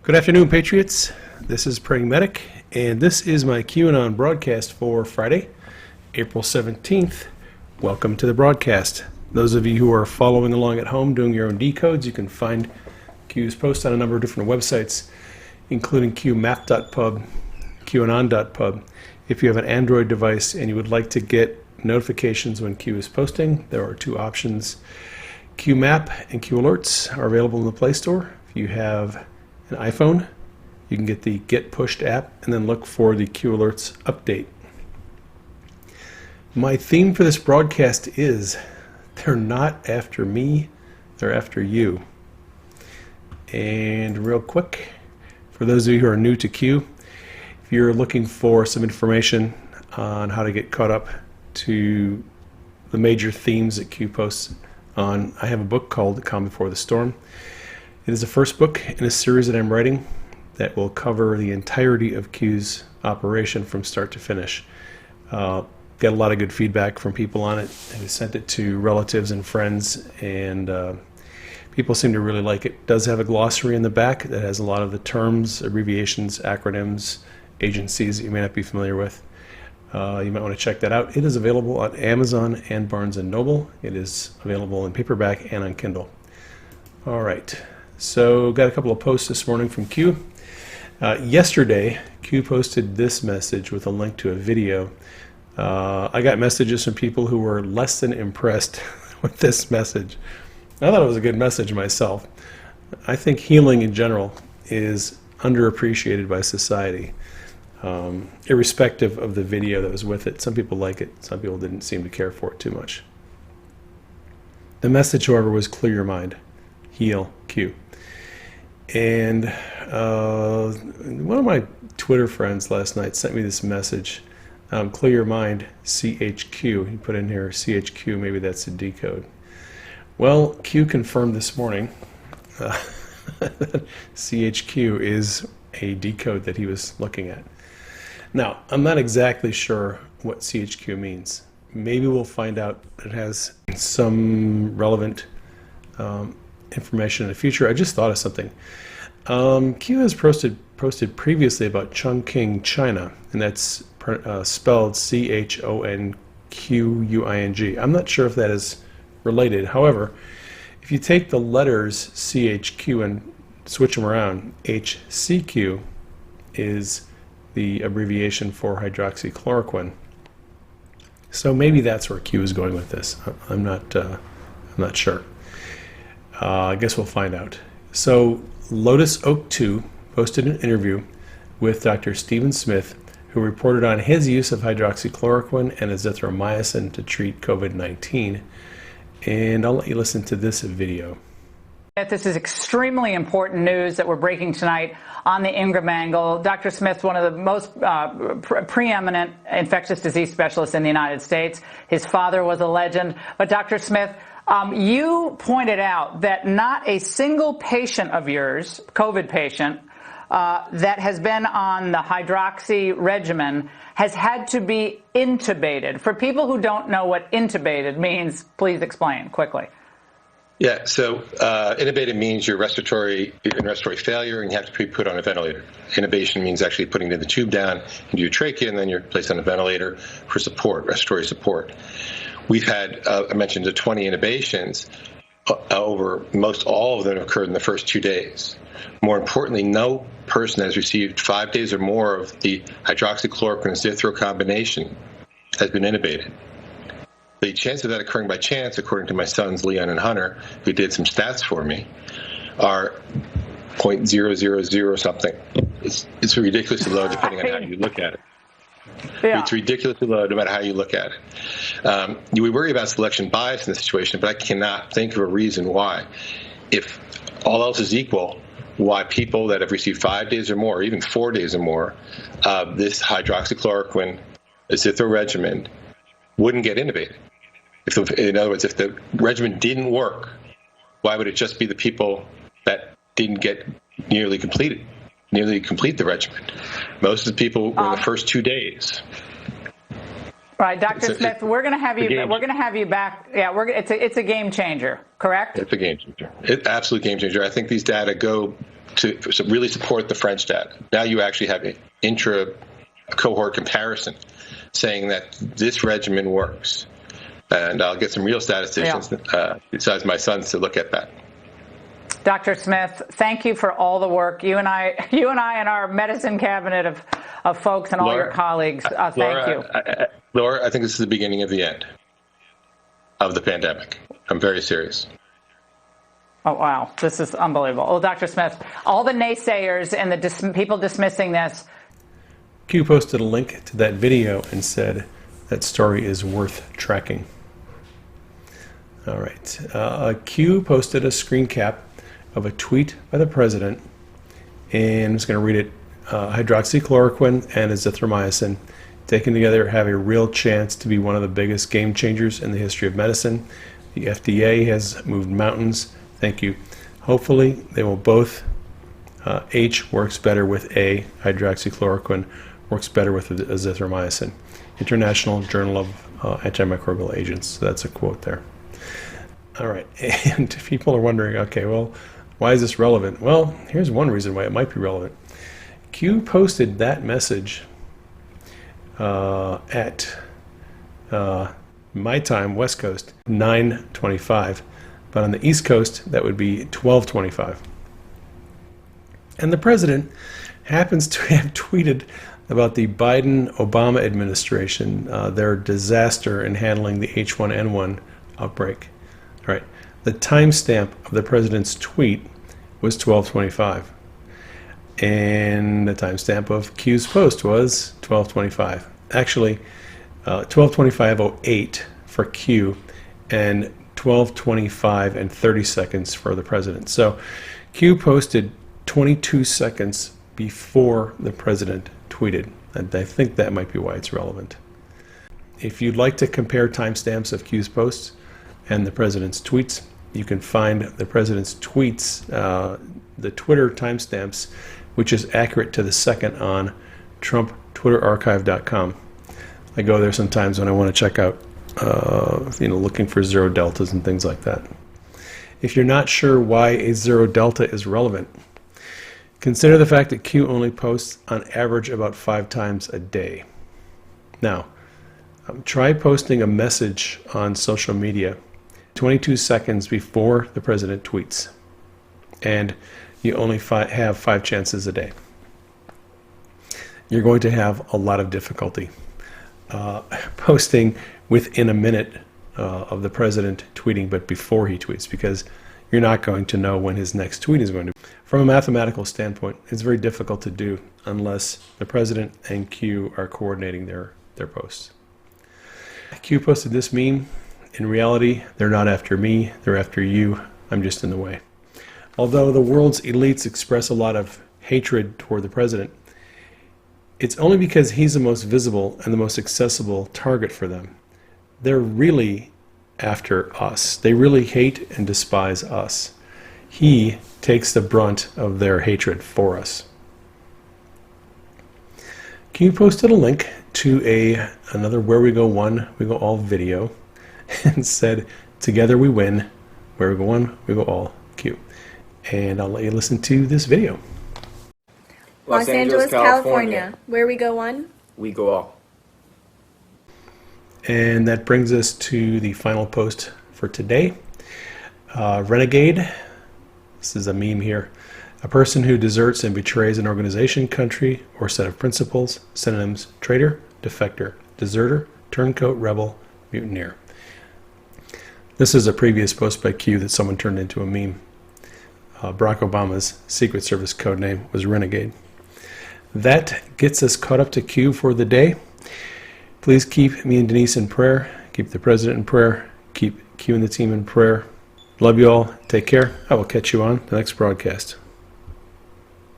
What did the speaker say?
Good afternoon, Patriots. This is Praying Medic, and this is my QAnon broadcast for Friday, April 17th. Welcome to the broadcast. Those of you who are following along at home doing your own decodes, you can find Q's posts on a number of different websites, including qmap.pub, qanon.pub. If you have an Android device and you would like to get notifications when Q is posting, there are two options. QMap and Q Alerts are available in the Play Store. If you have an iPhone, you can get the Get Pushed app and then look for the Q Alerts update. My theme for this broadcast is, they're not after me, they're after you. And real quick, for those of you who are new to Q, if you're looking for some information on how to get caught up to the major themes that Q posts on, I have a book called Calm Before the Storm. It is the first book in a series that I'm writing that will cover the entirety of Q's operation from start to finish. Got a lot of good feedback from people on it. I sent it to relatives and friends, and people seem to really like it. It does have a glossary in the back that has a lot of the terms, abbreviations, acronyms, agencies that you may not be familiar with. You might want to check that out. It is available on Amazon and Barnes & Noble. It is available in paperback and on Kindle. All right. So got a couple of posts this morning from Q. Yesterday, Q posted this message with a link to a video. I got messages from people who were less than impressed with this message. I thought it was a good message myself. I think healing in general is underappreciated by society, irrespective of the video that was with it. Some people like it, some people didn't seem to care for it too much. The message, however, was clear your mind, heal Q. And one of my Twitter friends last night sent me this message, clear your mind, CHQ. He put in here CHQ, maybe that's a decode. Well, Q confirmed this morning that CHQ is a decode that he was looking at. Now, I'm not exactly sure what CHQ means. Maybe we'll find out that it has some relevant information in the future. I just thought of something. Q has posted previously about Chongqing, China, and that's spelled CHONQUING. I'm not sure if that is related. However, if you take the letters CHQ and switch them around, HCQ is the abbreviation for hydroxychloroquine. So maybe that's where Q is going with this. I'm not sure. I guess we'll find out. So Lotus Oak 2 posted an interview with Dr. Stephen Smith, who reported on his use of hydroxychloroquine and azithromycin to treat COVID-19. And I'll let you listen to this video. This is extremely important news that we're breaking tonight on the Ingram angle. Dr. Smith, one of the most preeminent infectious disease specialists in the United States. His father was a legend. But Dr. Smith, you pointed out that not a single patient of yours, COVID patient, that has been on the hydroxy regimen has had to be intubated. For people who don't know what intubated means, please explain quickly. Yeah, so intubated means you're in respiratory failure and you have to be put on a ventilator. Intubation means actually putting the tube down into your trachea and then you're placed on a ventilator for support, respiratory support. We've had, I mentioned, the 20 intubations. Over most all of them occurred in the first 2 days. More importantly, no person has received 5 days or more of the hydroxychloroquine and zithro combination has been intubated. The chance of that occurring by chance, according to my sons Leon and Hunter, who did some stats for me, are 0.000 something. It's ridiculously low depending on how you look at it. Yeah. It's ridiculously low no matter how you look at it. We worry about selection bias in this situation, but I cannot think of a reason why, if all else is equal, why people that have received 5 days or more, or even 4 days or more, this hydroxychloroquine azithro regimen wouldn't get intubated. In other words, if the regimen didn't work, why would it just be the people that didn't get nearly complete the regimen? Most of the people were in the first 2 days. Right, Dr. Smith, we're going to have you. We're going to have you back. Yeah, it's a game changer, correct? It's a game changer. Absolute game changer. I think these data go to really support the French data. Now you actually have an intra-cohort comparison saying that this regimen works. And I'll get some real statisticians besides my sons to look at that. Dr. Smith, thank you for all the work. You and I and our medicine cabinet of folks and all your colleagues, thank you. Laura, I think this is the beginning of the end of the pandemic. I'm very serious. Oh, wow. This is unbelievable. Well, Dr. Smith, all the naysayers and the people dismissing this. Q posted a link to that video and said that story is worth tracking. All right. Q posted a screen cap of a tweet by the president, and I'm just going to read it. Hydroxychloroquine and azithromycin taken together have a real chance to be one of the biggest game changers in the history of medicine. The FDA has moved mountains. Thank you. Hopefully they will both. H works better with A. Hydroxychloroquine works better with azithromycin. International Journal of Antimicrobial Agents. So that's a quote there. All right. And people are wondering, okay, well, why is this relevant? Well, here's one reason why it might be relevant. Q posted that message at my time, West Coast, 9:25. But on the East Coast, that would be 12:25. And the president happens to have tweeted about the Biden-Obama administration, their disaster in handling the H1N1 outbreak. All right. The timestamp of the president's tweet was 12:25. And the timestamp of Q's post was 12:25. Actually, 12:25:08 for Q and 12:25 and 30 seconds for the president. So Q posted 22 seconds before the president tweeted. And I think that might be why it's relevant. If you'd like to compare timestamps of Q's posts and the president's tweets, you can find the president's tweets, the Twitter timestamps, which is accurate to the second on TrumpTwitterArchive.com. I go there sometimes when I want to check out, looking for zero deltas and things like that. If you're not sure why a zero delta is relevant, consider the fact that Q only posts on average about 5 times a day. Now, try posting a message on social media 22 seconds before the president tweets, and you only have 5 chances a day. You're going to have a lot of difficulty posting within a minute of the president tweeting, but before he tweets, because you're not going to know when his next tweet is going to be. From a mathematical standpoint, it's very difficult to do unless the president and Q are coordinating their posts. Q posted this meme. In reality, they're not after me, they're after you. I'm just in the way. Although the world's elites express a lot of hatred toward the president, it's only because he's the most visible and the most accessible target for them. They're really after us. They really hate and despise us. He takes the brunt of their hatred for us. Q posted a link to another Where We Go One, We Go All video and said, together we win, where we go one, we go all, Q. And I'll let you listen to this video. Los Angeles, California. Where we go one, we go all. And that brings us to the final post for today. Renegade. This is a meme here. A person who deserts and betrays an organization, country, or set of principles. Synonyms: traitor, defector, deserter, turncoat, rebel, mutineer. This is a previous post by Q that someone turned into a meme. Barack Obama's Secret Service code name was Renegade. That gets us caught up to Q for the day. Please keep me and Denise in prayer. Keep the president in prayer. Keep Q and the team in prayer. Love you all. Take care. I will catch you on the next broadcast.